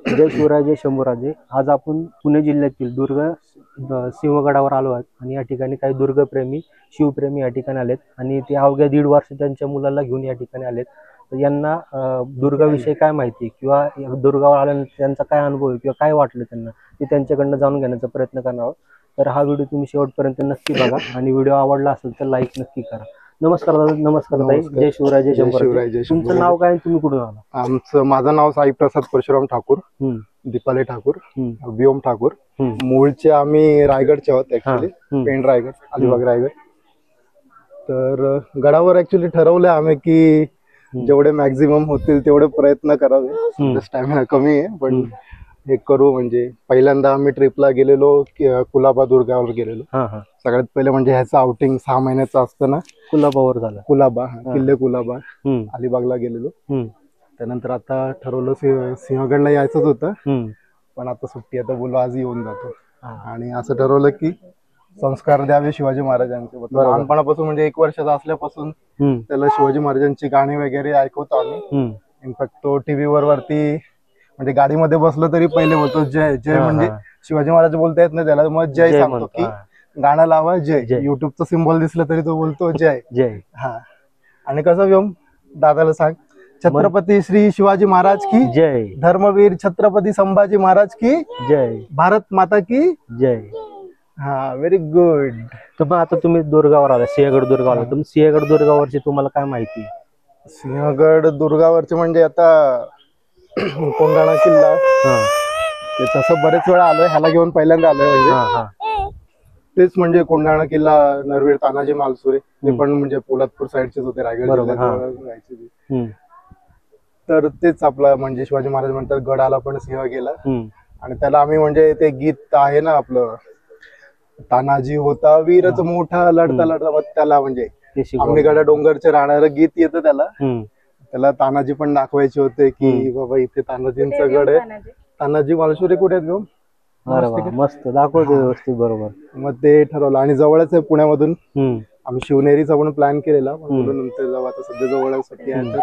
जय शिवराय जय शंभूराजे. आज आपण पुणे जिल्ह्यातील दुर्ग सिंहगडावर आलो आहोत आणि या ठिकाणी काही दुर्गप्रेमी शिवप्रेमी या ठिकाणी आलेत आणि ते अवघ्या 1.5 वर्ष त्यांच्या मुलाला घेऊन या ठिकाणी आलेत. तर यांना दुर्गाविषयी काय माहिती किंवा दुर्गावर आल्यानंतर त्यांचा काय अनुभव आहे किंवा काय वाटलं त्यांना ते त्यांच्याकडनं जाणून घेण्याचा प्रयत्न करणार आहोत. तर हा व्हिडिओ तुम्ही शेवटपर्यंत नक्की बघा आणि व्हिडिओ आवडला असेल तर लाईक नक्की करा. नमस्कार दादा. नमस्कार ताई. जय शिवराय जय शंभूराजे. तुमचं नाव काय, तुम्ही कुठून आला? माझं नाव साई प्रसाद परशुराम ठाकूर, दीपाली ठाकूर, व्योम ठाकूर. मूळचे आम्ही रायगडचे आहोत ऍक्च्युली, पेंड रायगड, अलिबाग रायगड. तर गडावर ऍक्च्युली ठरवलंय आम्ही की जेवढे मॅक्झिमम होतील तेवढे प्रयत्न करावे. स्टॅमिना कमी आहे पण हे करू. म्हणजे पहिल्यांदा आम्ही ट्रिपला गेलेलो कुलाबा दुर्गावर गेलेलो. सगळ्यात पहिले म्हणजे ह्याचं आउटिंग 6 महिन्याचं असतं ना, कुलाबावर झालं. कुलाबा, किल्ले कुलाबा, अलिबागला गेलेलो. त्यानंतर आता ठरवलं सिंहगडला यायचंच होतं पण आता सुट्टी आता बोललो आज येऊन जातो. आणि असं ठरवलं की संस्कार द्यावे शिवाजी महाराजांचे. लहानपणापासून म्हणजे 1 वर्षाचा असल्यापासून त्याला शिवाजी महाराजांची गाणी वगैरे ऐकवतो आम्ही. इनफॅक्ट तो टीव्ही वरती म्हणजे गाडीमध्ये बसलो तरी पहिले बोलतो जय जय. म्हणजे शिवाजी महाराज बोलता येत नाही त्याला, मग जय सांगतो की गाणं लावा जय. युट्यूबचं सिम्बॉल दिसलं तरी तो बोलतो जय जय. हा. आणि कसं व्योम दादाला सांग, छत्रपती श्री शिवाजी महाराज की जय, धर्मवीर छत्रपती संभाजी महाराज की जय, भारत माता की जय. हा, व्हेरी गुड. तर मग आता तुम्ही दुर्गावर आला, सिंहगड दुर्गावर आला. तुम्ही सिंहगड दुर्गावरची तुम्हाला काय माहिती? सिंहगड दुर्गावरचे म्हणजे आता कोंढाणा किल्ला, ते तसं बरेच वेळा आलोय, ह्याला घेऊन पहिल्यांदा आलोय. म्हणजे तेच म्हणजे कोंढाणा किल्ला, नरवीर तानाजी मालुसरे, ते पण म्हणजे पोलादपूर साईडचेच होते, रायगड जिल्ह्यात. तर तेच आपला म्हणजे शिवाजी महाराज म्हणतात गडाला पण सिंह गेला. आणि त्याला आम्ही म्हणजे ते गीत आहे ना आपलं, तानाजी होता वीरच मोठा लढता लढता, मग त्याला म्हणजे आम्ही गडा डोंगरचे राहणारं गीत येतं त्याला. त्याला तानाजी पण दाखवायचे होते की बाबा इथे तानाजींचं गड आहे. तानाजी मालुसरे कुठे आहेत घेऊन? मस्त दाखवते व्यवस्थित. बरोबर. मग ते ठरवलं आणि जवळच आहे पुण्यामधून. आम्ही शिवनेरीचा पण प्लॅन केलेला पण नंतर जाऊ, आता सध्या जवळच आहे तर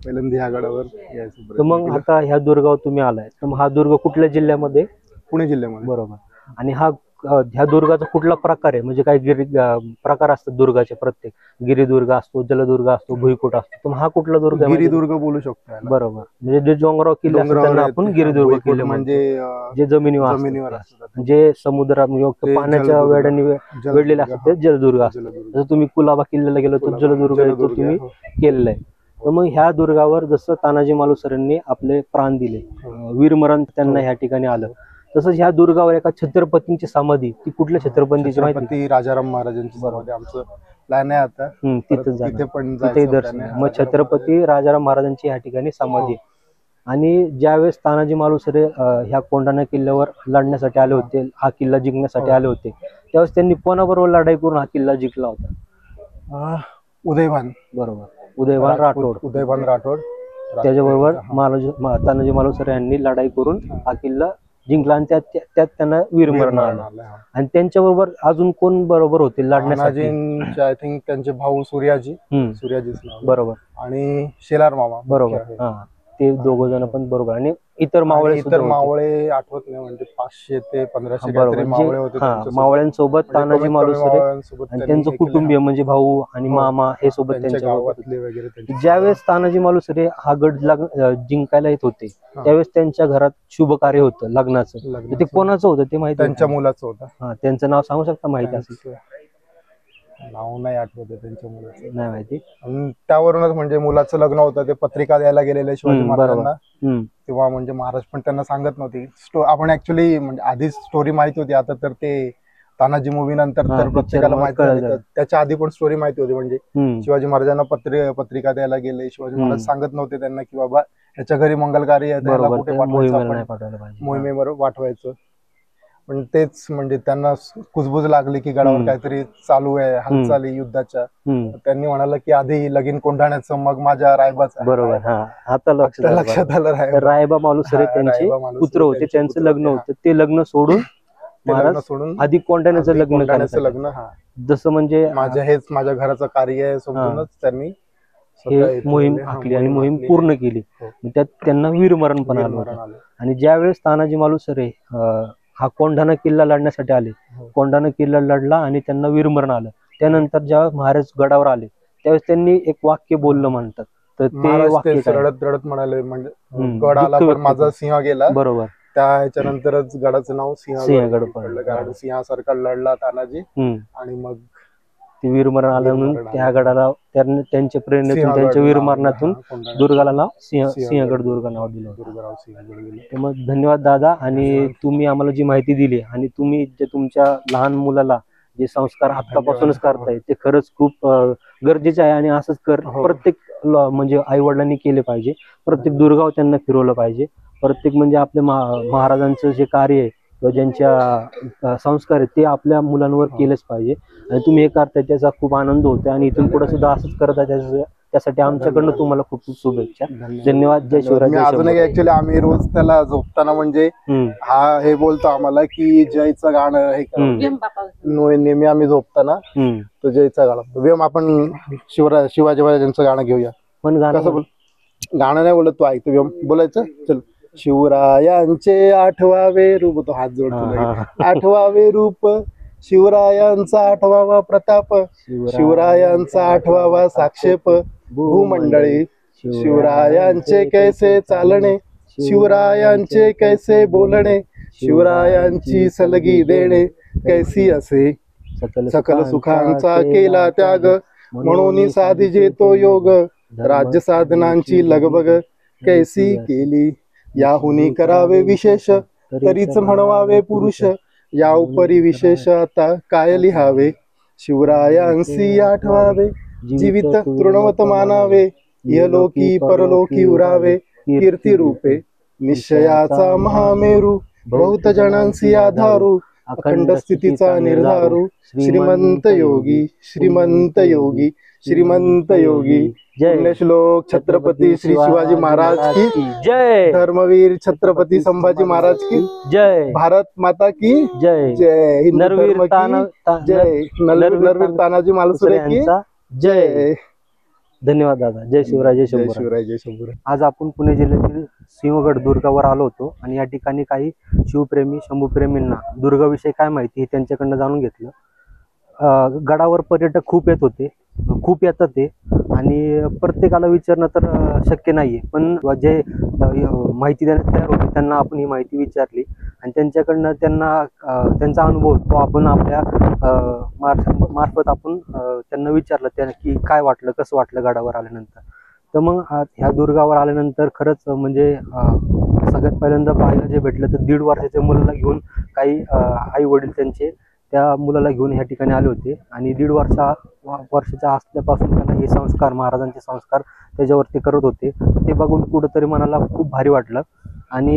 पहिल्यांदा ह्या गडावर यायचं. तर मग आता ह्या दुर्गावर तुम्ही आलाय, तर मग हा दुर्ग कुठल्या जिल्ह्यामध्ये? पुणे जिल्ह्यामध्ये. बरोबर. आणि ह्या दुर्गाचा कुठला प्रकार आहे? म्हणजे काय प्रकार असतात दुर्गाचे? प्रत्येक गिरिदुर्ग असतो, जलदुर्ग असतो, भुईकोट असतो. तर हा कुठला दुर्ग आहे? गिरिदुर्ग बोलू शकतो. बरोबर. म्हणजे जे डोंगराव किल्ले असतात त्यांना आपण गिरिदुर्ग किल्ले म्हणजे जे जमिनीवर असतात, जे समुद्रात पाण्याच्या वेळाने वेढलेले असतात ते जलदुर्ग असतात. जसं तुम्ही कुलाबा किल्ल्याला गेलो तर जलदुर्ग तुम्ही केलेला आहे. तर मग ह्या दुर्गावर जसं तानाजी मालुसरेंनी आपले प्राण दिले, वीरमरण त्यांना ह्या ठिकाणी आलं, तसंच ह्या दुर्गावर एका छत्रपतींची समाधी, ती कुठल्या छत्रपतींची माहिती? राजाराम महाराजांची समाधी. आमचं प्लॅन आहे आता तिथे पण दर्शन. मग छत्रपती राजाराम महाराजांची ह्या ठिकाणी समाधी. आणि ज्यावेळेस तानाजी मालुसरे ह्या कोंढाणा किल्ल्यावर लढण्यासाठी आले होते, हा किल्ला जिंकण्यासाठी आले होते, त्यावेळेस त्यांनी कोणाबरोबर लढाई करून हा किल्ला जिंकला होता? उदयभान. बरोबर. उदयभान राठोड. उदयभान राठोड. त्याच्याबरोबर तानाजी मालुसरे यांनी लढाई करून हा किल्ला जिंकला आणि त्यात त्यांना वीरमरण आलं. आणि त्यांच्याबरोबर अजून कोण बरोबर होते लढण्यासाठी? आय थिंक त्यांचे भाऊ सूर्याजी. बरोबर. आणि शेलार मामा. बरोबर. ते 2 जण पण बरोबर. आणि इतर मावळे आठवत नाही, म्हणजे 500 ते 1500 मावळे होते. मावळ्यांसोबत तानाजी मालुसरे आणि त्यांचं कुटुंबीय म्हणजे भाऊ आणि मामा हे सोबत त्यांच्या. ज्यावेळेस तानाजी मालुसरे हा गड जिंकायला येत होते त्यावेळेस त्यांच्या घरात शुभ कार्य होतं लग्नाचं. ते कोणाचं होतं ते माहिती? त्यांच्या मुलाचं होतं. त्यांचं नाव सांगू शकता? माहिती असेल. नाव नाही आठवत त्यांच्या मुलाचं. नाही माहिती. त्यावरूनच म्हणजे मुलाचं लग्न होतं, ते पत्रिका द्यायला गेलेले शिवाजी महाराजांना. तेव्हा म्हणजे महाराज पण त्यांना सांगत नव्हती. आपण ऍक्च्युली म्हणजे आधीच स्टोरी माहिती होती, आता तर ते तानाजी मूवी नंतर तर प्रत्येकाला माहिती झाली. त्याच्या आधी पण स्टोरी माहिती होती. म्हणजे शिवाजी महाराजांना पत्रिका द्यायला गेले, शिवाजी महाराज सांगत नव्हते त्यांना की बाबा ह्याच्या घरी मंगल कार्य आहे, त्याला कुठे पाठवायचं, मोहिमेवर पाठवायचं. पण तेच म्हणजे त्यांना कुजबुज लागली की गडावर काहीतरी चालू आहे, हालचाली युद्धाच्या. त्यांनी म्हणाला की आधी लगीन कोंढाण्याचं, मग माझ्या रायबाचं. बरोबर. आता लक्षात आलं. रायबा मालुसरे त्यांचे पुत्र होते, त्यांचं लग्न होतं. ते लग्न सोडून आधी कोंढाण्याचं लग्न. लग्न जसं म्हणजे माझ्या घराचं कार्य आहे समजूनच त्यांनी हे मोहीम आखली आणि मोहीम पूर्ण केली. त्यात त्यांना वीरमरण पण आलं होतं. आणि ज्यावेळेस तानाजी मालुसरे हा कोंढाणा किल्ला लढण्यासाठी आले, कोंढाणा किल्ला लढला आणि त्यांना वीरमरण आलं. त्यानंतर जेव्हा महाराज गडावर आले त्यावेळेस त्यांनी एक वाक्य बोललं म्हणतात, तर ते वाक्य काय? रडत रडत म्हणाले, म्हणजे गड आला पण माझा सिंह गेला. बरोबर. त्या ह्याच्यानंतरच गडाचं नाव सिंहगड पडलं, कारण सिंहासारखा लढला तानाजी. आणि मग ते वीरमरण आलं म्हणून त्या गडाला त्यांच्या प्रेरणेतून, त्यांच्या वीरमरणातून दुर्गाला नाव सिंहगड दुर्ग नाव दिलं होतं. मग धन्यवाद दादा. आणि तुम्ही आम्हाला जी माहिती दिली आणि तुम्ही जे तुमच्या लहान मुलाला जे संस्कार आतापासूनच करताय ते खरंच खूप गरजेचे आहे. आणि असंच प्रत्येक म्हणजे आई वडिलांनी केले पाहिजे. प्रत्येक दुर्गाव त्यांना फिरवलं पाहिजे. प्रत्येक म्हणजे आपल्या महाराजांचं जे कार्य आहे किंवा ज्यांच्या संस्कार आहेत ते आपल्या मुलांवर केलेच पाहिजे. आणि तुम्ही हे करताय त्याचा खूप आनंद होतोय आणि इथून पुढे सुद्धा असंच करत आहे. त्यासाठी आमच्याकडनं तुम्हाला खूप खूप शुभेच्छा. धन्यवाद. जय शिवराय. अजून ऍक्च्युली आम्ही रोज त्याला झोपताना म्हणजे हा हे बोलतो आम्हाला की जयचं गाणं हे नेहमी आम्ही झोपताना तो जयचं गाणं वेम आपण शिवाजी महाराजांचं गाणं घेऊया. पण गाणं नाही बोलत, तो ऐकतो वेम बोलायचं. चल. शिवरायांचे 8वावे रूप, तो हात जोडतो, 8वावे रूप शिवरायांचा 8वावा प्रताप, शिवरायांचा 8वावा साक्षेप भूमंडळी, शिवरायांचे कैसे चालणे, शिवरायांचे कैसे बोलणे, शिवरायांची सलगी देणे कैसी असे, सकल सुखांचा केला त्याग, म्हणून साधिजे तो योग, राज्य साधनांची लगबग कैसी केली, याहुनी करावे विशेष, तरीच म्हणवावे पुरुष, या उपरी विशेष आता काय लिहावे, शिवरायांसी आठवावे, जीवित तृणवत मानावे, इहलोकी परलोकी उरावे, कीर्ती रूपे निश्चयाचा महामेरू, बहुत जणांसी आधारू, अखंड स्थितीचा निर्धारू, श्रीमंत योगी श्रीमंत योगी श्रीमंत योगी. पुण्यश्लोक छत्रपती श्री शिवाजी महाराज की जय. धर्मवीर छत्रपती संभाजी महाराज की जय. भारत माता की जय. जय. हिंदू धर्म की जय. नरवीर तानाजी मालुसरे की जय. धन्यवाद दादा. जय शिवराय. जय शंभूराज. शिवराय. जय शंभूराज. आज आपण पुणे जिल्ह्यातील सिंहगड दुर्गावर आलो होतो आणि या ठिकाणी काही शिवप्रेमी शंभूप्रेमींना दुर्गाविषयी काय माहिती हे त्यांच्याकडनं जाणून घेतलं. गडावर पर्यटक खूप येत होते, खूप येतात ते, आणि प्रत्येकाला विचारणं तर शक्य नाहीये, पण जे माहिती देण्यात तयार होते त्यांना आपण ही माहिती विचारली आणि त्यांच्याकडनं त्यांचा अनुभव तो आपण आपल्या मार्फत आपण त्यांना विचारलं की काय वाटलं, कसं वाटलं गडावर आल्यानंतर. तर मग ह्या दुर्गावर आल्यानंतर खरंच म्हणजे सगळ्यात पहिल्यांदा पाहायला जे भेटलं तर 1.5 वर्षाच्या मुलाला घेऊन काही आई वडील त्यांचे त्या मुलाला घेऊन ह्या ठिकाणी आले होते आणि 1.5 वर्षाचा असल्यापासून त्यांना हे संस्कार, महाराजांचे संस्कार त्याच्यावरती करत होते. ते बघून कुठंतरी मनाला खूप भारी वाटलं आणि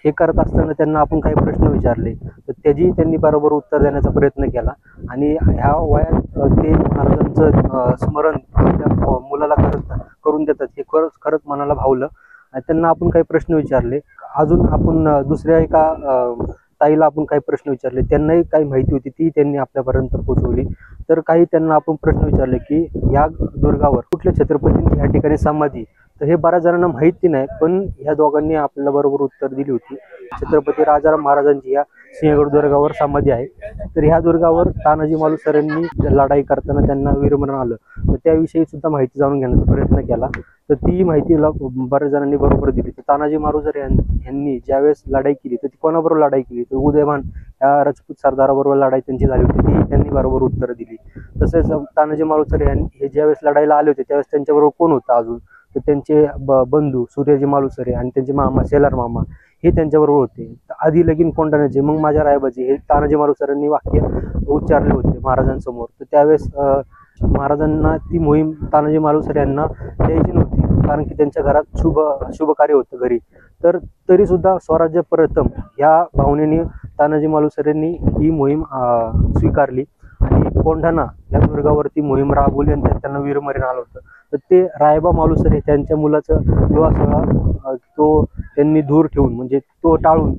हे करत असताना त्यांना आपण काही प्रश्न विचारले तर त्यांनी बरोबर उत्तर देण्याचा प्रयत्न केला आणि ह्या वयात ते महाराजांचं स्मरण आपल्या मुलाला करून देतात हे खरंच मनाला भावलं. त्यांना आपण काही प्रश्न विचारले. अजून आपण दुसऱ्या एका ताईला आपण काही प्रश्न विचारले, त्यांनाही काही माहिती होती ती त्यांनी आपल्यापर्यंत पोहोचवली. तर काही त्यांना आपण प्रश्न विचारले की या दुर्गावर कुठल्या छत्रपतींची या ठिकाणी समाधी, तर हे बऱ्याच जणांना माहिती नाही, पण ह्या दोघांनी आपल्याला बरोबर उत्तर दिली होती. छत्रपती राजाराम महाराजांची या सिंहगड दुर्गावर समाधी आहे. तर ह्या दुर्गावर तानाजी मालुसरेंनी लढाई करताना त्यांना वीरमरण आलं तर त्याविषयी सुद्धा माहिती जाणून घेण्याचा प्रयत्न केला. तर ती माहितीला बऱ्याच जणांनी बरोबर दिली. तर तानाजी मालुसरे यांनी ज्यावेळेस लढाई केली तर ती कोणाबरोबर लढाई केली, तर उदयभान या राजपूत सरदाराबरोबर लढाई त्यांची झाली होती, ती त्यांनी बरोबर उत्तर दिली. तसेच तानाजी मालुसरे हे ज्यावेळेस लढाईला आले होते त्यावेळेस त्यांच्याबरोबर कोण होतं अजून, तर त्यांचे बंधू सूर्याजी मालुसरे आणि त्यांचे मामा शेलार मामा हे त्यांच्याबरोबर होते. आधी लगीन कोंढाण्याचे मग माझ्या रायबाजी हे तानाजी मालुसरेंनी वाक्य उच्चारले होते महाराजांसमोर. तर त्यावेळेस महाराजांना ती मोहीम तानाजी मालुसरे यांना द्यायची नव्हती, कारण की त्यांच्या घरात शुभ कार्य होतं घरी. तर तरी सुद्धा स्वराज्य प्रथम या भावनेने तानाजी मालुसरेंनी ही मोहीम स्वीकारली आणि कोंढाणा या दुर्गावरती मोहीम राबवली आणि त्यांना वीरमरण आलं होतं. तर ते रायबा मालुसरे त्यांच्या मुलाचं विवाह सोहळा तो त्यांनी दूर ठेवून म्हणजे तो टाळून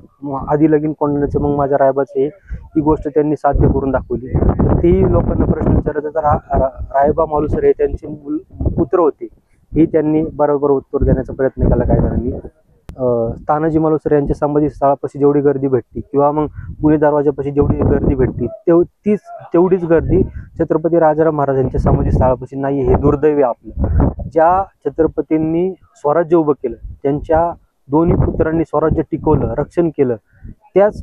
आधी लगीन कोंढाण्याचं मग माझ्या रायबाचे ही गोष्ट त्यांनी साध्य करून दाखवली. तेही लोकांना प्रश्न विचारत तर रायबा मालुसरे त्यांचे पुत्र होते ही त्यांनी बरोबर उत्तर देण्याचा प्रयत्न केला काही जणांनी. तानाजी मालुसरे यांच्या समाधी स्थळापाशी जेवढी गर्दी भेटली किंवा मग पुणे दरवाजापाशी जेवढी गर्दी भेटली तेवढीच गर्दी छत्रपती राजाराम महाराज यांच्या समाधी स्थळापाशी नाही. हे दुर्दैवी आपलं. ज्या छत्रपतींनी स्वराज्य उभं केलं, त्यांच्या दोन्ही पुत्रांनी स्वराज्य टिकवलं, रक्षण केलं, त्याच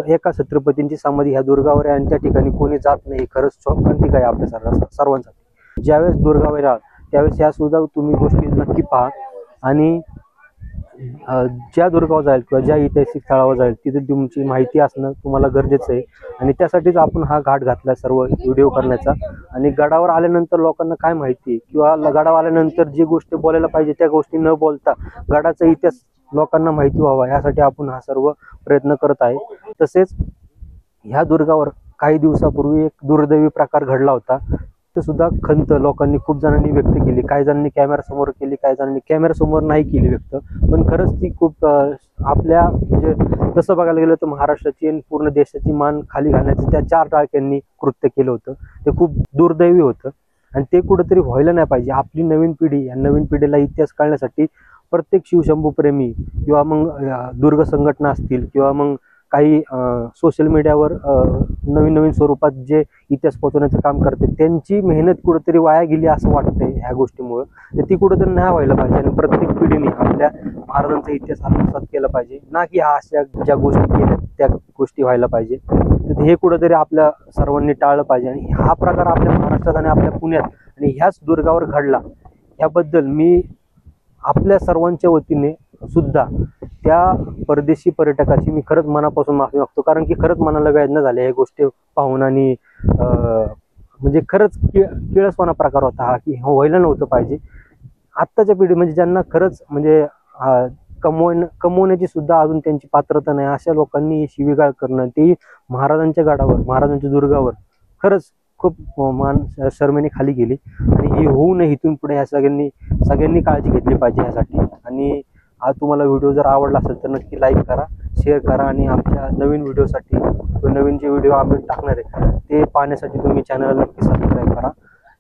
एका छत्रपतींची समाधी ह्या दुर्गावर आहे आणि त्या ठिकाणी कोणी जात नाही. खरंच शोकांतिक आहे आपल्या सर्वांसाठी. ज्यावेळेस दुर्गावर याल त्यावेळेस ह्या सुद्धा तुम्ही गोष्टी नक्की पहा आणि ज्या दुर्गावर जाईल किंवा ज्या ऐतिहासिक स्थळावर जाईल तिथे तुमची माहिती असणं तुम्हाला गरजेचं आहे. आणि त्यासाठीच आपण हा घाट घातला सर्व व्हिडिओ करण्याचा. आणि गडावर आल्यानंतर लोकांना काय माहिती किंवा गडावर आल्यानंतर जी गोष्टी बोलायला पाहिजे त्या गोष्टी न बोलता गडाचा इतिहास लोकांना माहिती व्हावा यासाठी आपण हा सर्व प्रयत्न करत आहे. तसेच ह्या दुर्गावर काही दिवसापूर्वी एक दुर्दैवी प्रकार घडला होता. ते सुद्धा खंत लोकांनी खूप जणांनी व्यक्त केली. काही जणांनी कॅमेरासमोर केली, काही जणांनी कॅमेरासमोर नाही केली व्यक्त. पण खरंच ती खूप आपल्या म्हणजे तसं बघायला गेलं तर महाराष्ट्राची आणि पूर्ण देशाची मान खाली घालण्याचं त्या 4 टाळक्यांनी कृत्य केलं होतं. ते खूप दुर्दैवी होतं आणि ते कुठंतरी व्हायला नाही पाहिजे. आपली नवीन पिढी या नवीन पिढीला इतिहास कळण्यासाठी प्रत्येक शिवशंभूप्रेमी किंवा मग दुर्ग संघटना असतील किंवा मग काही सोशल मीडियावर नवीन स्वरूपात जे इतिहास पोहोचवण्याचं काम करते त्यांची मेहनत कुठेतरी वाया गेली असं वाटतंय ह्या गोष्टीमुळं. तर ती कुठेतरी नाही व्हायला पाहिजे आणि प्रत्येक पिढीने आपल्या महाराजांचा इतिहास आत्मसात केला पाहिजे. ना की अशा ज्या गोष्टी केल्या त्या गोष्टी व्हायला पाहिजे. तर हे कुठेतरी आपल्या सर्वांनी टाळलं पाहिजे. आणि हा प्रकार आपल्या महाराष्ट्रात आणि आपल्या पुण्यात आणि ह्याच दुर्गावर घडला याबद्दल मी आपल्या सर्वांच्या वतीने सुद्धा त्या परदेशी पर्यटकाची मी खरंच मनापासून माफी मागतो. कारण की खरंच मनाला वेदना झाल्या ह्या गोष्टी पाहून. आणि म्हणजे खरंच किळसवाना प्रकार होता हा, की व्हायला नव्हतं पाहिजे. आत्ताच्या पिढी म्हणजे ज्यांना खरंच म्हणजे कमवण्याची सुद्धा अजून त्यांची पात्रता नाही अशा लोकांनी शिवीगाळ करणं ते महाराजांच्या गडावर, महाराजांच्या दुर्गावर खरंच खूप मान शर्मेने खाली गेली. आणि ही होऊ नये इथून पुढे ह्या सगळ्यांनी काळजी घेतली पाहिजे यासाठी. आणि आज तुम्हाला व्हिडिओ जर आवडला असेल तर नक्की लाईक करा, शेअर करा आणि आमच्या नवीन व्हिडिओसाठी नवीन जे व्हिडिओ आम्ही टाकणार आहे ते पाहण्यासाठी तुम्ही चॅनलला नक्की सबस्क्राईब करा.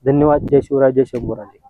धन्यवाद. जय शिवराय, जय शंभूराजे.